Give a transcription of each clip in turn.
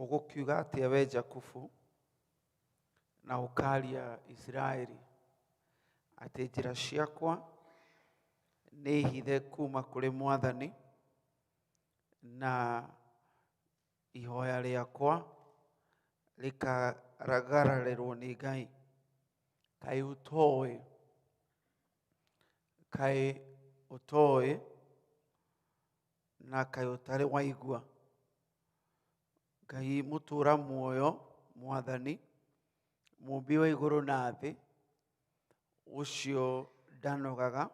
ugukiuga atia we Jakubu na ukaria Israeli ati njira ciakwa ni hithe kuma kuri Mwathani na ihoya riakwa rikaragararĩrwo ni Ngai. Kai utoe na kai utari waigua. Ngai mutura muoyo Mwathani mumbi wa iguru na thi ucio ndanogaga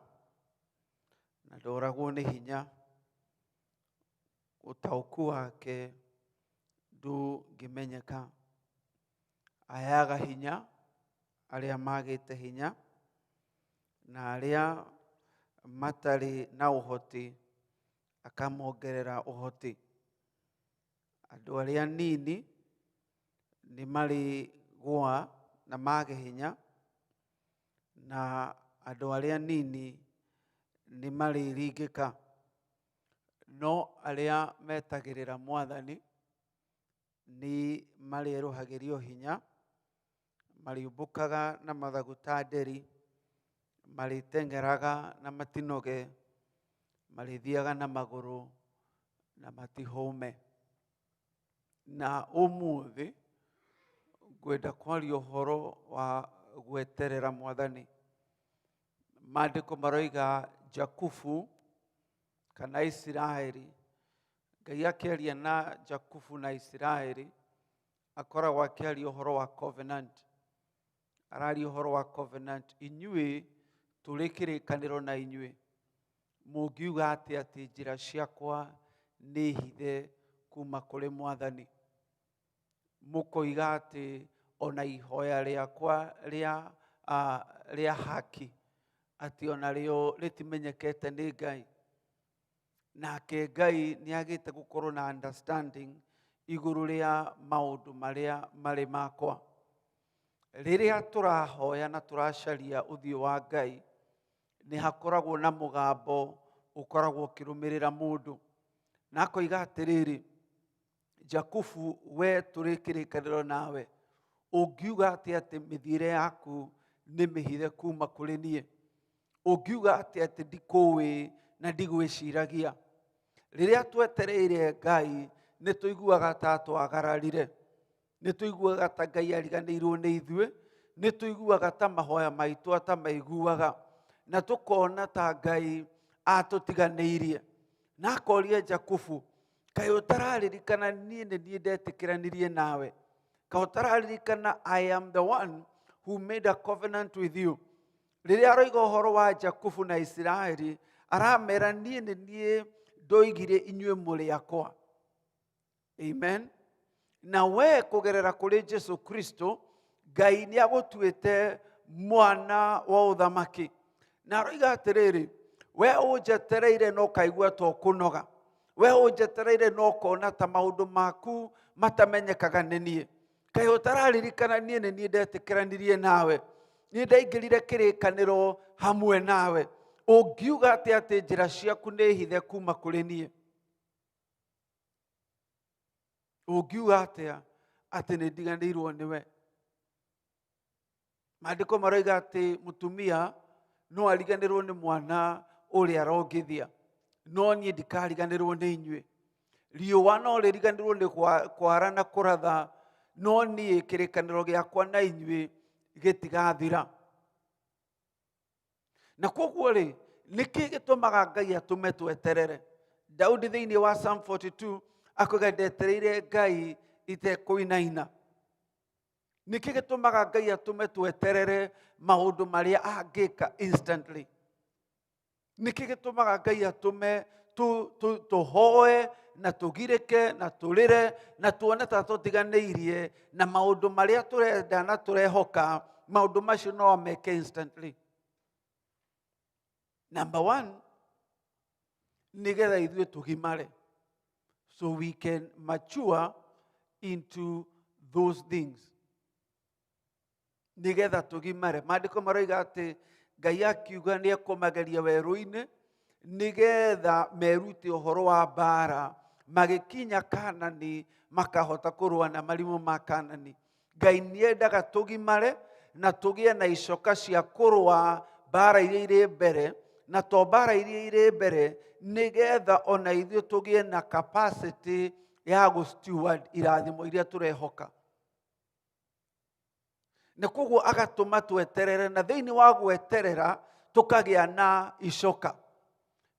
na ndoragwo ni hinya. Utauku wake ndũngĩmenyeka. Ayaga hinya aria magite hinya na aria matari na uhoti akamongerera uhoti. Andu aria nini ni mari gwa na mage hinya na andu aria nini ni mari ringika. No aria metagirira Mwathani ni mari ruhagirio hinya, mariumbukaga na mathagu ta nderi, maritengeraga na matinoge, marithiaga na maguru na matihome. Na umuthi ngwenda kwaria uhoro wa gweterera Mwathani. Maandiko maroiga Jakubu kana Israeli. Ngai akĩaria na Jakubu na Israeli akoragwo akĩaria uhoro wa covenant. Araria uhoro wa covenant. Inyuĩ tũrĩ kĩrĩkanĩro na inyuĩ. Mũngiuga atĩ njĩra ciakwa nĩ hithe kuma kũrĩ Mwathani. Mũkoiga atĩ ona ihoya rĩakwa rĩa haki atĩ ona rĩo rĩtimenyekete nĩ Ngai. Nake Ngai nĩagĩte gũkorwo na understanding igũrũ rĩa maũndũ marĩa marĩ makwa. Rĩrĩa tũrahoya na tũracaria ũthiũ wa Ngai, nĩ hakoragwo na mũgambo ũkoragwo ũkĩrũmĩrĩra mũndũ. Na akoiga atĩrĩrĩ, Jakubu, we tũrĩ kĩrĩkanĩro nawe. Ũngiuga atĩ mĩthiĩre yaku nĩ mĩhithe kuma kũrĩ niĩ. Ũngiuga atĩ ndikũĩ na ndigwĩciragia. Rĩrĩa twetereire Ngai nĩ tũiguaga ta twagararire. Nĩ tũiguaga ta Ngai ariganĩirwo nĩ ithuĩ. Nĩ tũiguaga ta mahoya maitũ atamaiguaga. Na tũkona ta Ngai atũtiganĩirie. Na akoria Jakubu, kaĩ ũtararirikana niĩ nĩ niĩ ndetĩkĩranirie nawe? Kaĩ ũtararirikana I am the one who made a covenant with you? Rĩrĩa aroiga ũhoro wa Jakubu na Israeli, aramera niĩ nĩ niĩ ndoigire inyuĩ mũrĩ akwa. Amen. Na we kũgerera kũrĩ Jesu Kristo, Ngai nĩ agũtuĩte mwana wa ũthamaki. Na aroiga atĩrĩrĩ, we ũnjetereire no kaigua to kũnoga. We ũnjetereire no kona ta maũndũ maku matamenyekaga nĩ niĩ. Kaĩ ũtararirikana niĩ nĩ niĩ ndetĩkĩranirie nawe. Niĩ ndaingĩrire kĩrĩkanĩro hamwe nawe. Ũngiuga atĩ njĩra ciaku nĩ hithe kuma kũrĩ niĩ. Ũngiuga atĩ nĩ ndiganĩirwo nĩwe. Maandĩko maroiga atĩ mũtumia no ariganĩrwo nĩ mwana ũrĩa arongithia. No niĩ ndikariganĩrwo nĩ inyuĩ. Riũa no rĩriganĩrwo nĩ kwara na kũratha. No niĩ kĩrĩkanĩro gĩakwa na inyuĩ gĩtigathira. Na koguo rĩ, nĩkĩ gĩtũmaga Ngai atũme tweterere? Daudi thĩinĩ wa Psalm 42 akoiga ndetereire Ngai itekũinaina. Nĩkĩ gĩtũmaga Ngai atũme tweterere maũndũ marĩa angĩka instantly? Nĩkĩ gĩtũmaga Ngai atũme tũhoe na tũgirĩke na tũrĩre na tuone ta tũtiganĩirie na maũndũ marĩa tũrenda na tũrehoka, maũndũ macio no ameke instantly? Number one, nĩgetha ithuĩ tũgimare, so we can mature into those things. Nĩgetha tũgimare. Maandĩko maroiga atĩ Ngai akiuga nĩ ekũmageria werũ-inĩ nĩgetha merute ũhoro wa mbara magikinya Kanani makahota kũrũa na marimũ ma Kanani. Ngai nĩendaga tũgimare na tũgĩe na icoka cia kũrũa mbara iria irĩ mbere, na to mbara iria irĩ mbere nĩgetha ona ithuĩ tũgĩe na capacity ya gũ-steward irathimo iria tũrehoka. Na koguo agatũma tweterere, na thĩinĩ wa gweterera tũkagĩa na icoka.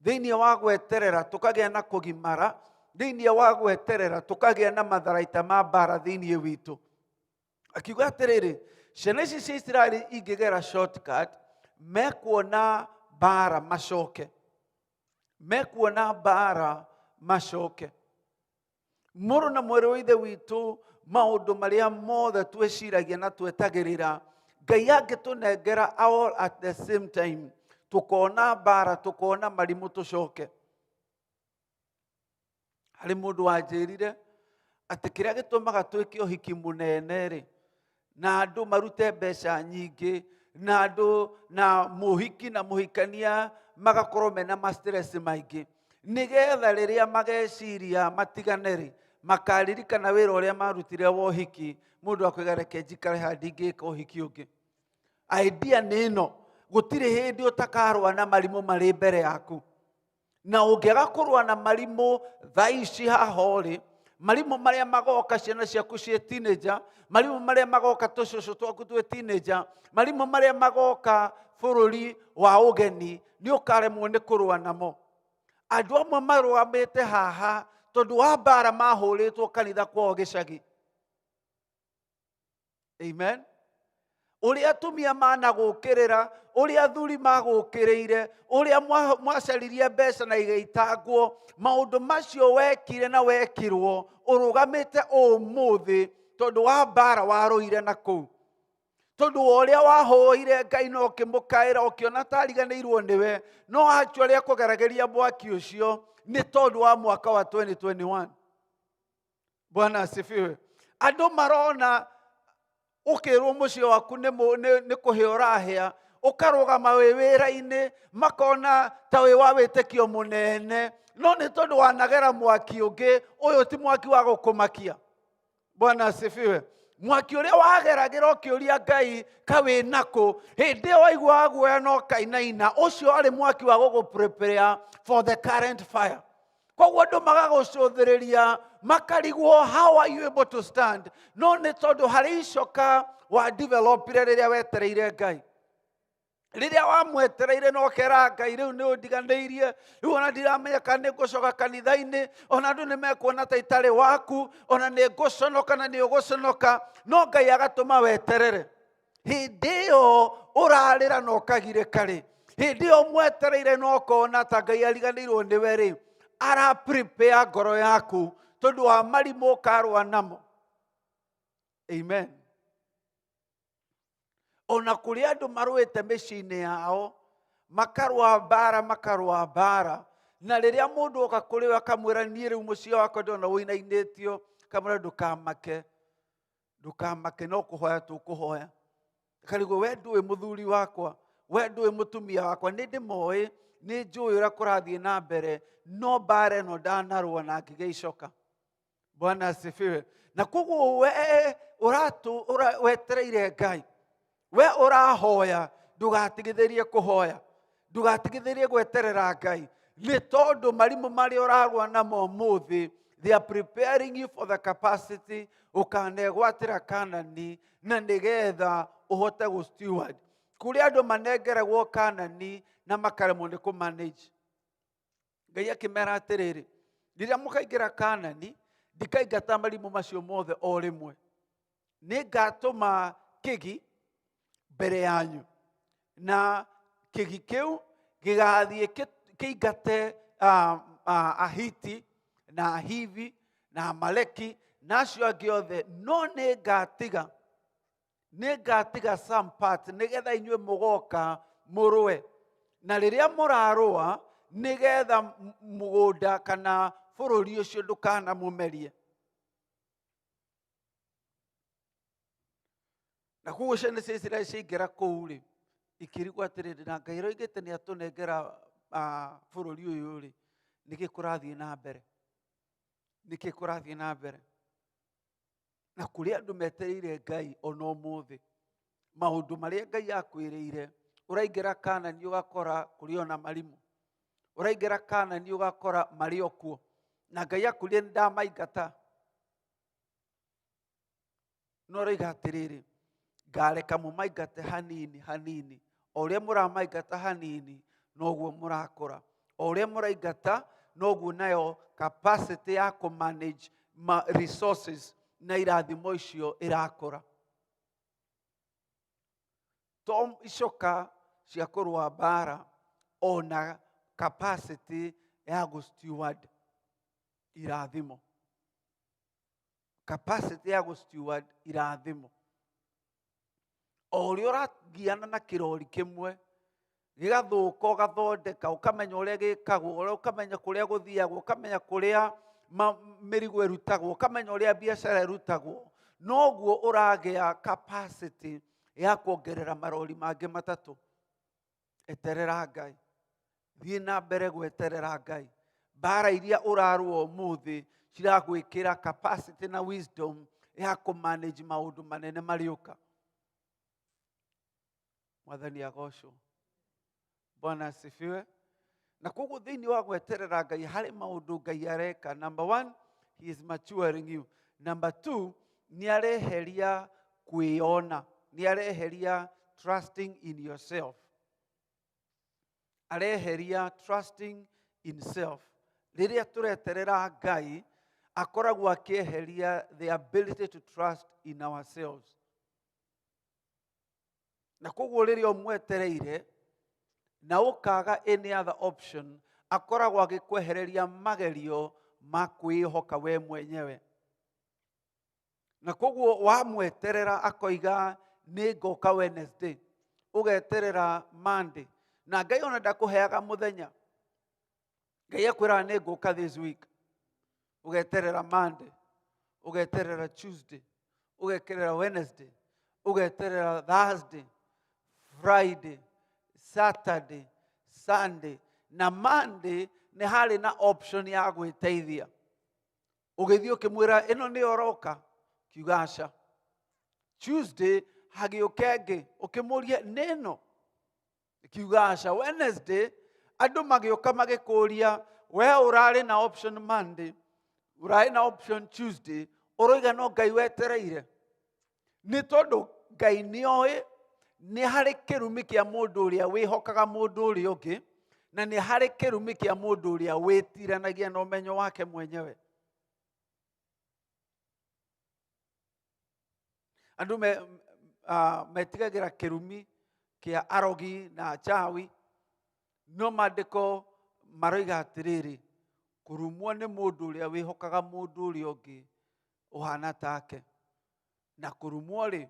Thĩinĩ wa gweterera tũkagĩa na kũgimara. Thĩinĩ wa gweterera tũkagĩa na matharaita ma mbara thĩinĩ witũ. Akiuga atĩrĩrĩ, ciana ici cia Isiraeli ingĩgera shortcut, mekuona mbara macoke. Mekuona mbara macoke. Mũrũ na mwarĩ wa ithe witũ, maũndũ marĩa mothe twĩciragia na twetagĩrĩra, Ngai angĩtũnengera all at the same time, tukona mbara, tukona marimũ tũcoke. Harĩ mũndũ wanjĩrire atĩ kĩrĩa gĩtũmaga twĩke ũhiki mũnene rĩ, na andũ marute mbeca nyingĩ, na andũ na mũhiki na mũhikania magakorwo mena ma-stress maingĩ, nĩgetha rĩrĩa mageciria matigane rĩ, makaririkana wĩra ũrĩa marutire wa ũhiki, mũndũ akwĩga reke njikare haha ndingĩka ũhiki ũngĩ. Idea nĩ ĩno, gũtirĩ hĩndĩ ũtakarũa na marimũ marĩ mbere yaku. Na ũngĩaga kũrũa na marimũ thaa ici haha ũrĩ, marimũ marĩa magoka ciana ciaku ciĩ teenager, marimũ marĩa magoka tũcũcũ twaku twĩ teenager, marimũ marĩa magoka bũrũri wa ũgeni, nĩ ũkaremwo nĩ kũrũa namo. Andũ amwe marũgamĩte haha tondũ wa mbara mahũrĩtwo kanitha kwao gĩcagi. Amen. Ũrĩa atumia managũkĩrĩra, ũrĩa athuri magũkĩrĩire, ũrĩa mwacaririe mbeca na igaitangwo, maũndũ macio wekire na wekirwo, ũrũgamĩte ũmũthĩ tondũ wa mbara warũire na kũu. Tondũ ũrĩa wahoire Ngai na ũkĩmũkaĩra ũkĩona tariganĩirwo nĩwe, no actually kũgerageria mwaki ũcio nĩ tondũ wa mwaka wa 2021. Bwana asifiwe. Andũ marona ũkĩrwo mũciĩ waku nĩ kũhĩa ũrahĩa, ũkarũgama wĩ wĩra-inĩ, makona ta wĩ wa wĩtĩkio mũnene, no nĩ tondũ wanagera mwaki ũngĩ, ũyũ ti mwaki wa gũkũmakia. Bwana asifiwe. Mwaki ũrĩa wageragĩra ũkĩũria Ngai ka wĩ nakũ, hĩndĩ ĩyo waiguaga guoya na ũkainaina, ũcio arĩ mwaki wa gũgũ-prepare for the current fire. Koguo andũ magagũcũthĩrĩria makarigwo, how are you able to stand? No nĩ tondũ harĩ icoka wa developire rĩrĩa wetereire Ngai. Rĩrĩa wamwetereire na ũkera Ngai, rĩu nĩ ũndiganĩirie, rĩu ona ndiramenya kana nĩ ngũcoka kanitha-inĩ, ona andũ nĩ mekuona ta itarĩ waku, ona nĩ ngũconoka na nĩ ũgũconoka, no Ngai agatũma weterere. Hĩndĩ ĩyo ũrarĩra na ũkagirĩka rĩ, hĩndĩ ĩyo mwetereire na ũkona ta Ngai ariganĩirwo nĩwe rĩ, ara-prepare ngoro yaku tondũ wa marimũ ũkarũa namo. Amen. Ona kũrĩ andũ marũĩte mĩciĩ-inĩ yao, makarũa mbara, na rĩrĩa mũndũ oka kũrĩ we akamwĩra niĩ rĩu mũciĩ wakwa ndona ũinainĩtio, kamwĩra ndũkamake, no kũhoya tũkũhoya. Karigwo we ndũĩ mũthuri wakwa, we ndũĩ mũtumia wakwa, nĩ ndĩmoĩ, nĩ njũĩ ũrĩa kũrathiĩ na mbere, no mbara ĩno ndanarũa na ngigĩa icoka. Bwana asifiwe. Na koguo we wetereire Ngai, we ũrahoya, ndũgatigithĩrie kũhoya, ndũgatigithĩrie gweterera Ngai, nĩ tondũ marimũ marĩa ũrarũa namo ũmũthĩ, they are preparing you for the capacity ũkanegwatĩra Kanani, na nĩgetha ũhote gũ-steward. Kũrĩ andũ manengeragwo Kanani na makaremwo nĩ kũ-manage. Ngai akĩmera atĩrĩrĩ, rĩrĩa mũkaingĩra Kanani, ndikaingata marimũ macio mothe o rĩmwe. Nĩ ngatũma kĩgi mbere yanyu, na kĩgi kĩu gĩgathiĩ kĩingate Ahiti na Ahivi na Amaleki na acio angĩ othe, no nĩ ngatiga some part nĩgetha inyuĩ mũgoka mũrũe. Na rĩrĩa mũrarũa, nĩgetha mũgũnda kana bũrũri ũcio ndũkanamũmerie. Na koguo ciana cia Isiraeli ciaingĩra kũu rĩ, ikĩrigwo atĩrĩrĩ, na Ngai roigĩte nĩ atũnengera bũrũri ũyũ rĩ, nĩkĩ kũrathiĩ na mbere? nĩkĩ kũrathiĩ na mbere. Na kũrĩ andũ metereire Ngai ona ũmũthĩ, maũndũ marĩa Ngai akwĩrĩire, ũraingĩra Kanani ũgakora kũrĩ ona marimũ, ũraingĩra Kanani ũgakora marĩ o kuo, na Ngai akwĩrĩire nĩndamaingata, no ũroiga atĩrĩrĩ, ngareka mũmaingate hanini hanini, o ũrĩa mũramaingata hanini noguo mũrakũra, o ũrĩa mũraingata noguo nayo capacity ya kũmanage resources na irathimo icio irakũra. To icoka cia kũrũa mbara, ona capacity ya gũ-steward irathimo, capacity ya gũ-steward irathimo. O ũrĩa ũragiana na kĩrori kĩmwe gĩgathũka ũgathondeka, ũkamenya ũrĩa gĩkagwo, ũkamenya kũrĩa gũthiagwo, ũkamenya kũrĩa mĩrigo ĩrutagwo, ũkamenya ũrĩa biacara ĩrutagwo, noguo ũragĩa capacity ya kuongerera marori mangĩ matatũ. Eterera Ngai, thiĩ na mbere gweterera Ngai. Mbara iria ũrarũa ũmũthĩ ciragwĩkĩra capacity na wisdom ya kũmanage maũndũ manene mariũka. Mwathani agocwo. Bwana asifiwe. Na koguo thĩinĩ wa gweterera Ngai harĩ maũndũ Ngai areka. Number 1, he is maturing you. Number 2, nĩareheria kwĩona, nĩareheria trusting in yourself. Areheria trusting in self. Rĩrĩa tũreterera Ngai, akoragwo akĩeheria the ability to trust in ourselves. Na koguo rĩrĩa ũmwetereire na ũkaga any other option, akoragwo agĩkwehereria magerio ma kwĩhoka we mwenyewe. Na koguo wamweterera akoiga nĩngoka Wednesday, ũgeterera Monday, na Ngai ona ndakũheaga mũthenya. Ngai akwĩraga nĩngũka this week, ũgeterera Monday, ũgeterera Tuesday, ũgeterera Wednesday, ũgeterera Thursday, Friday, Saturday, Sunday, na Monday nĩ harĩ na option ya gwĩteithia. Ũgĩthiĩ ũkĩmwĩra ĩno nĩ oroka, kiuga aca. Tuesday hagĩũke ĩngĩ, ũkĩmũria nĩno, kiuga aca. Wednesday andũ magĩũka magĩkũria, we ũrarĩ na option Monday, ũrarĩ na option Tuesday, ũroiga no Ngai wetereire. Nĩ tondũ Ngai nĩoĩ nĩ harĩ kĩrumi kĩa mũndũ ũrĩa wĩhokaga mũndũ ũrĩa ũngĩ, na nĩ harĩ kĩrumi kĩa mũndũ ũrĩa wĩtiranagia na ũmenyo wake mwenyewe. Andũ metigagĩra kĩrumi kĩa arogi na achawi, no maandĩko maroiga atĩrĩrĩ, kũrumwo nĩ mũndũ ũrĩa wĩhokaga mũndũ ũrĩa ũngĩ ũhana take, na kũrumwo rĩ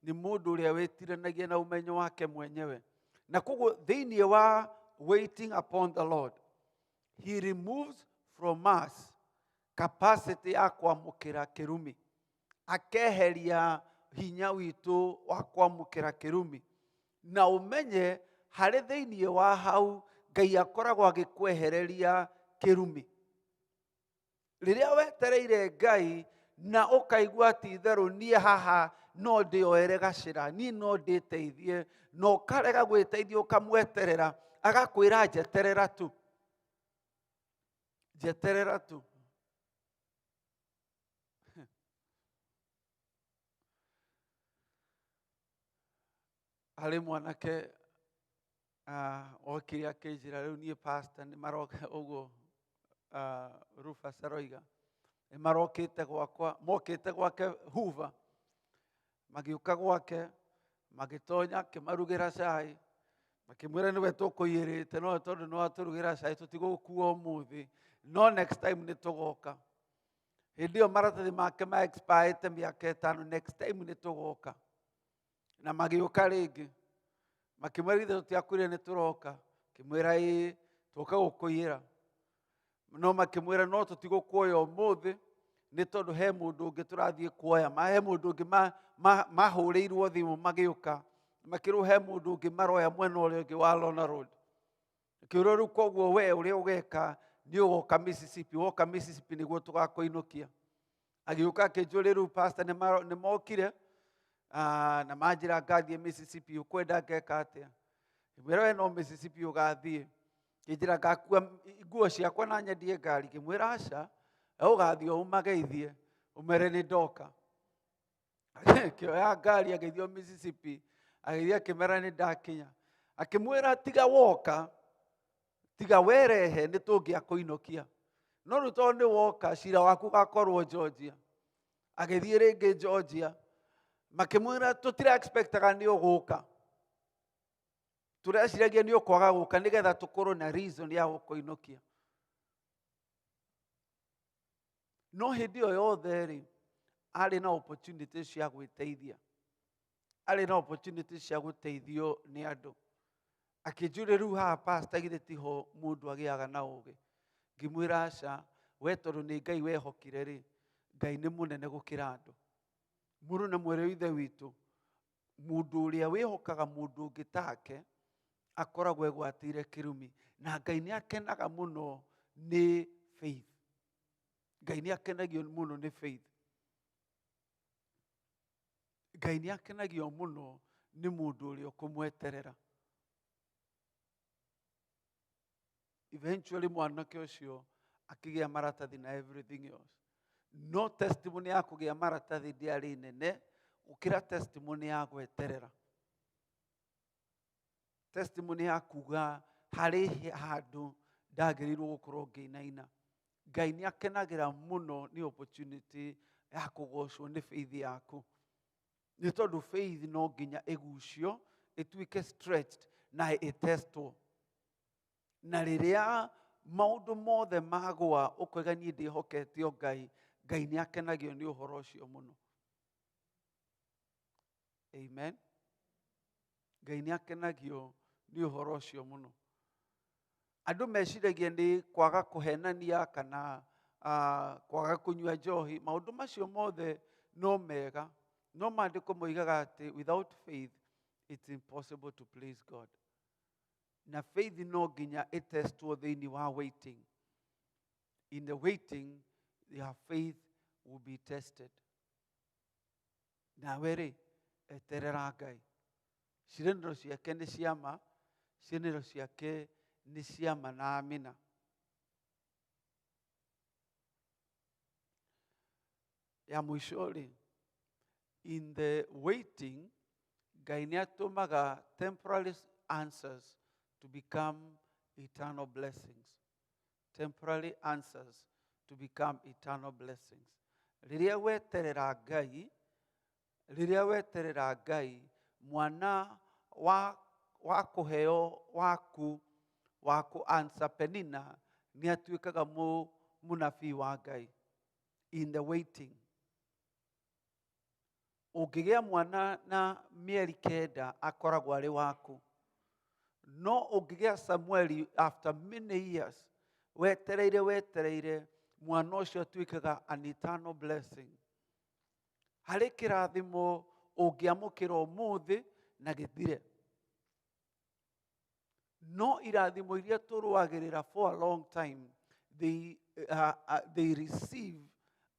nĩ mũndũ ũrĩa wĩtiranagia na ũmenyo wake mwenyewe. Na koguo thĩinĩ wa waiting upon the Lord, he removes from us capacity ya kwamũkĩra kĩrumi, akeheria hinya witũ wa kwamũkĩra kĩrumi. Na ũmenye harĩ thĩinĩ wa hau Ngai akoragwo agĩkwehereria kĩrumi. Rĩrĩa wetereire Ngai na ũkaigua ti itherũ niĩ haha no ndĩoere gacĩra, niĩ no ndĩteithie, na ũkarega gwĩteithia ũkamweterera, agakwĩra njeterera tu, njeterera tu. Harĩ mwanake okire akĩnjĩra rĩu niĩ pastor nĩ maroka ũguo, Rufus aroiga nĩ marokĩte gwakwa, mokĩte gwake Hoover, magĩũka gwake, magĩtonya, akĩmarugĩra cai, makĩmwĩra nĩwe tũkũiyĩrĩte, no tondũ nĩ watũrugĩra cai tũtigũgũkua ũmũthĩ, no next time nĩ tũgoka. Hĩndĩ ĩyo maratathi make ma expire mĩaka 5, next time nĩ tũgoka. Na magĩũka rĩngĩ, makĩmwĩra ithe tũtiakwĩrire nĩ tũroka, akĩmwĩra ĩĩ tũka gũkũiyĩra. No makĩmwĩra no tũtigũkuoya ũmũthĩ nĩ tondũ he mũndũ ũngĩ tũrathiĩ kuoya, he mũndũ ũngĩ mahũrĩirwo thimũ magĩũka, makĩrwo he mũndũ ũngĩ maroya mwena ũrĩa ũngĩ wa Lona Road. Akĩũrwo rĩu koguo we ũrĩa ũgeka nĩ ũgoka Mississippi, woka Mississippi nĩguo tũgakũinũkia. Agĩũka akĩnjũria rĩu pastor nĩ mokire na manjĩra ngathiĩ Mississippi, ũkwenda ngeka atĩa? Ngĩmwĩra we no Mississippi ũgathiĩ. Kĩnjĩra ngakua nguo ciakwa na nyendie ngari. Ngĩmwĩra aca, ũgathiĩ ũmageithie ũmere nĩ ndoka. Akĩoya ngari agĩthiĩ Mississippi, agĩthiĩ akĩmera nĩ ndakinya. Akĩmwĩra tiga woka, tiga werehe nĩ tũngĩakũinũkia. No rĩu tondũ nĩ woka, cira waku gakorwo Georgia. Agĩthiĩ rĩngĩ Georgia, makĩmwĩra tũtira expectaga nĩ ũgũka. Tũreciragia nĩ ũkwaga gũka nĩgetha tũkorwo na reason ya gũkũinũkia. No hĩndĩ ĩyo yothe rĩ, arĩ na opportunity cia gwĩteithia. Arĩ na opportunity cia gũteithio nĩ andũ. Akĩnjũria rĩu haha pastor githĩ tiho mũndũ agĩaga na ũgĩ. Ngĩmwĩra aca, we tondũ nĩ Ngai wehokire rĩ, Ngai nĩ mũnene gũkĩra andũ. Mũrũ na mwĩrĩ ithe witũ, mũndũ ũrĩa wĩhokaga mũndũ ũngĩ take akoragwo egwatĩire kĩrumi. Na Ngai nĩ akenaga mũno nĩ faith. Ngai nĩ akenagio mũno nĩ faith. Ngai nĩ akenagio mũno nĩ mũndũ ũrĩa ũkũmweterera. Eventually mwanake ũcio akĩgĩa maratathi na everything else. No testimony ya kũgĩa maratathi ndĩarĩ nene gũkĩra testimony ya gweterera. Testimony ya kuga harĩ handũ ndagĩrĩirwo gũkorwo ngĩinaina. Ngai nĩ akenagĩra mũno nĩ opportunity ya kũgocwo nĩ faith yaku. Nĩ tondũ faith no nginya ĩgucio, ĩtuĩke stretched na ĩtestwo. Na rĩrĩa maũndũ mothe magwa ũkoiga niĩ ndĩhokete o Ngai, Ngai nĩ akenagio nĩ ũhoro ũcio mũno. Amen. Ngai nĩ akenagio nĩ ũhoro ũcio mũno. Andũ meciragia nĩ kwaga kũhenania kana kwaga kũnyua njohi. Maũndũ macio mothe no mega. No maandĩko moigaga atĩ without faith it's impossible to please God. Na faith no nginya ĩtestwo thĩinĩ wa waiting. In the waiting, your faith will be tested. Nawe rĩ, eterera Ngai. Ciĩranĩro ciake nĩ ciama, ciĩranĩro ciake nĩ ciama na amina. Ya mũico rĩ, in the waiting, Ngai nĩ atũmaga temporary answers to become eternal blessings. Temporary answers to become eternal blessings. Rĩrĩa weterera Ngai, mwana wa kũheo waku wa kũ-answer Penina nĩ atuĩkaga mũnabii wa Ngai. In the waiting. Ũngĩgĩa mwana na mĩeri 9 akoragwo arĩ waku. No ũngĩgĩa Samueli after many years, wetereire, mwana ũcio atuĩkaga an eternal blessing. Harĩ kĩrathimo ũngĩamũkĩra ũmũthĩ na gĩthire. No irathimo iria tũrũagĩrĩra for a long time, they receive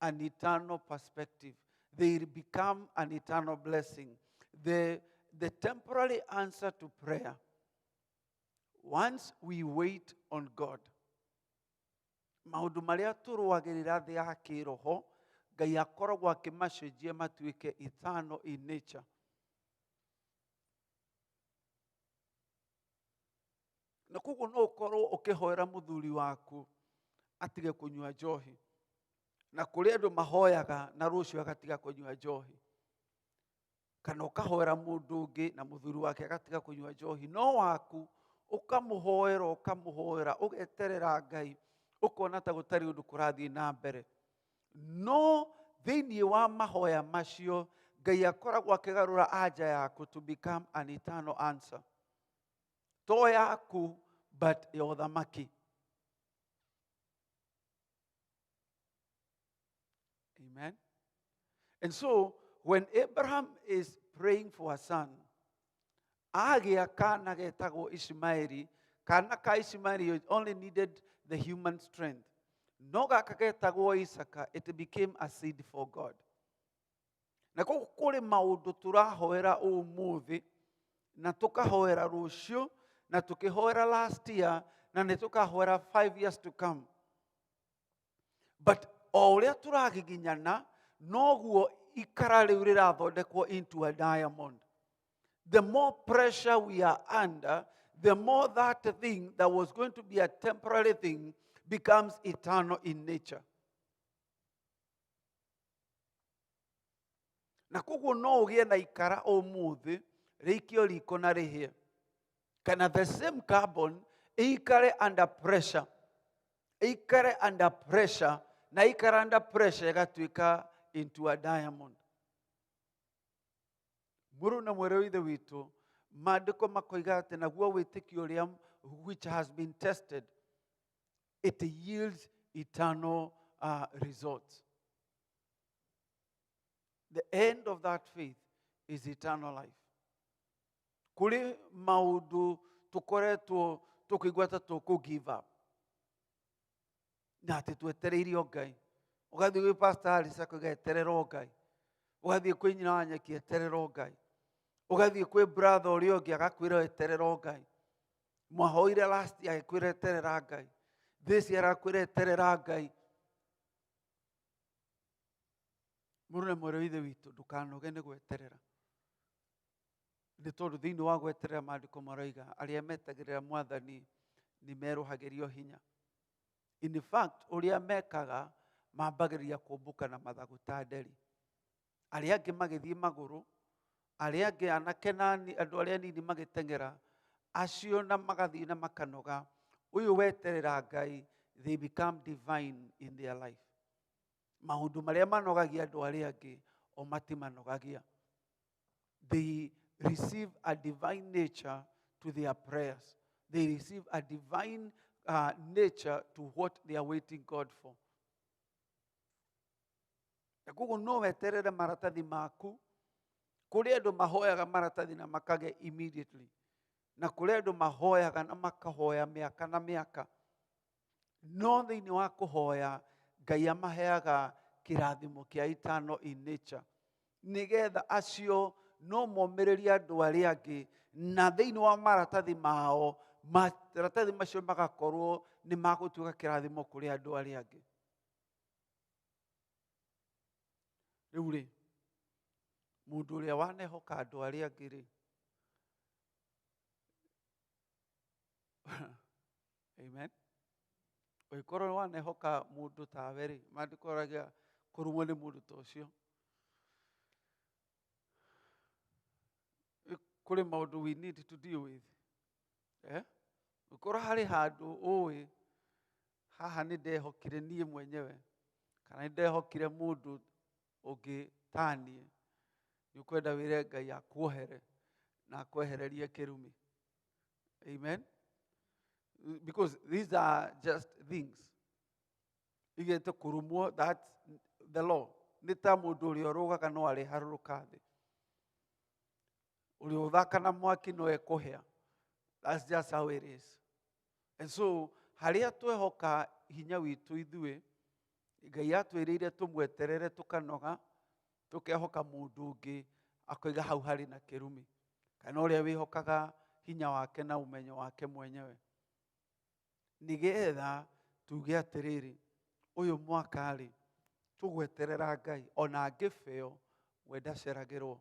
an eternal perspective. They become an eternal blessing. The temporary answer to prayer, once we wait on God, maũndũ marĩa tũrũagĩrĩra thĩ ya kĩroho, Ngai akoragwo akĩmacenjia matuĩke eternal in nature. Na koguo no ũkorwo ũkĩhoera mũthuri waku atige kũnyua njohi. Na kũrĩ andũ mahoyaga na rũciũ agatiga kũnyua njohi. Kana ũkahoera mũndũ ũngĩ na mũthuri wake agatiga kũnyua njohi. No waku ũkamũhoera, ũgeterera Ngai, ũkona ta gũtarĩ ũndũ kũrathiĩ na mbere. No thĩinĩ wa mahoya macio, Ngai akoragwo akĩgarũra anja yaku to become an eternal answer. To yaku, but ya ũthamaki. Amen. And so, when Abraham is praying for a son, agĩa kana getagwo Ishmaeli, kana ka Ishmael only needed the human strength. No gaka getagwo Isaka, it became a seed for God. Na kũguo kũrĩ maũndũ tũrahoera ũmũthĩ na tũkahoera rũciũ na tũkĩhoera last year na nĩ tũkahoera 5 years to come. But o ũrĩa tũragiginyana noguo ikara rĩu rĩrathondekwo into a diamond. The more pressure we are under, the more that thing that was going to be a temporary thing becomes eternal in nature. Na koguo no ũgĩe na ikara ũmũthĩ rĩikio riko na rĩhĩe. Kana the same carbon ĩikare under pressure. Ĩikare under pressure na ĩikara under pressure ĩgatuĩka into a diamond. Mũrũ na mwĩrĩ wa ithe witũ, maandĩko makoiga atĩ naguo wĩtĩkio ũrĩa which has been tested, it yields eternal results. The end of that faith is eternal life. Kũrĩ maũndũ tũkoretwo tũkĩigua ta give up. Na atĩ twetereire o Ngai. Ũgathiĩ gwĩ Pastor Alice akauga eterera o Ngai. Ũgathiĩ kwĩ nyina wa nyeki eterera o Ngai. Ũgathiĩ kwĩ brother ũrĩa ũngĩ agakwĩra eterera o Ngai. Mwahoire last year agĩkwĩra eterera Ngai. This year akwĩra eterera Ngai. Mũrũ na mwĩrĩ wa ithe witũ ndũkanoge nĩ gweterera. Nĩ tondũ thĩinĩ wa gweterera maandĩko maroiga arĩa metagĩrĩra Mwathani nĩ merũhagĩrio hinya. In fact, ũrĩa mekaga mambagĩrĩria kũmbũka na mathagu ta nderi. Arĩa angĩ magĩthiĩ magũrũ, arĩa angĩ anake na andũ arĩa anini magĩteng'era, acio na magathiĩ na makanoga. Ũyũ weterera Ngai, they become divine in their life. Maũndũ marĩa manogagia andũ arĩa angĩ o matimanogagia. They receive a divine nature to their prayers. They receive a divine nature to what they are waiting God for. Na koguo no weterere maratathi maku. Kũrĩ andũ mahoyaga maratathi na makage immediately. Na kũrĩ andũ mahoyaga na makahoya mĩaka na mĩaka. No thĩinĩ wa kũhoya, Ngai amaheaga kĩrathimo kĩa eternal in nature. Nĩgetha acio no momĩrĩrie andũ arĩa angĩ na thĩinĩ wa maratathi mao, maratathi macio magakorwo nĩ magũtuĩka kĩrathimo kũrĩ andũ arĩa angĩ. Rĩu rĩ, mũndũ ũrĩa wanehoka andũ arĩa angĩ rĩ, amen. Ũngĩkorwo wanehoka mũndũ tawe rĩ, maandĩko marauga kũrumwo nĩ mũndũ ta ũcio. Kũrĩ maũndũ we need to deal with. Ũngĩkorwo harĩ handũ ũĩ, haha nĩ ndehokire niĩ mwenyewe, kana nĩ ndehokire mũndũ ũngĩ ta niĩ, nĩ ũkwenda wĩre Ngai akuohere na akwehererie kĩrumi. Amen. Because these are just things. Igete kũrumwo, that's the law. Nĩ ta mũndũ ũrĩa ũrũgaga no arĩharũrũka thĩ. Ũrĩa ũthaka na mwaki no ekũhĩa. That's just how it is. And so, harĩa twehoka hinya witũ ithuĩ, Ngai atwĩrĩire tũmweterere tũkanoga, tũkehoka mũndũ ũngĩ akoiga hau harĩ na kĩrumi. Kana ũrĩa wĩhokaga hinya wake na ũmenyo wake mwenyewe. Nĩgetha tuge atĩrĩrĩ, ũyũ mwaka rĩ, tũgweterera Ngai, ona angĩbeo we ndaceragĩrwo.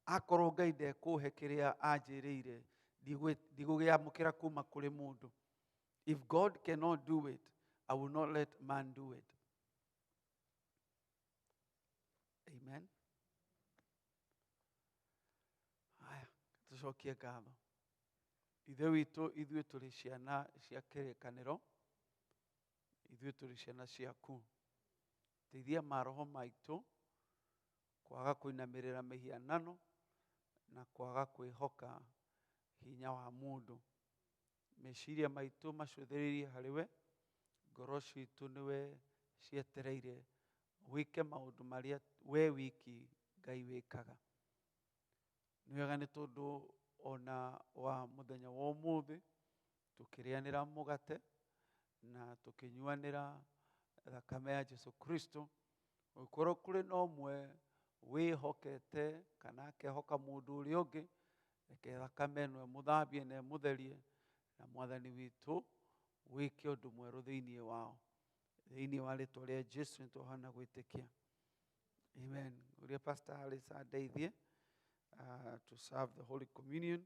Akorwo Ngai ndekũhe kĩrĩa anjĩrĩire, ndigũgĩamũkĩra kuma kũrĩ mũndũ. If God cannot do it, I will not let man do it. Amen. Haya, tũcokie ngatho. Ithe witũ, ithuĩ tũrĩ ciana cia kĩrĩkanĩro, ithuĩ tũrĩ ciana ciaku. Teithia maroho maitũ kwaga kũinamĩrĩra mĩhianano na kwaga kwĩhoka hinya wa mũndũ. Meciria maitũ macũthĩrĩrie harĩwe, ngoro citũ nĩwe cietereire wĩke maũndũ marĩa we wiki Ngai wĩkaga. Nĩ wega nĩ tondũ ona wa mũthenya wa ũmũthĩ tukĩrĩanĩra mũgate na tũkĩnyuanĩra thakame ya Jesu Kristo. Gũkorwo kũrĩ na ũmwe wĩhokete kana akehoka mũndũ ũrĩa ũngĩ, reke thakame ĩno ĩmũthambie na ĩmũtherie, na Mwathani witũ wĩke ũndũ mwerũ thĩinĩ wao. Thĩinĩ wa rĩĩtwa rĩa Jesu nĩtũhana gwĩtĩkia. Amen. Ũrĩa Pastor Alice andeithie to serve the Holy Communion.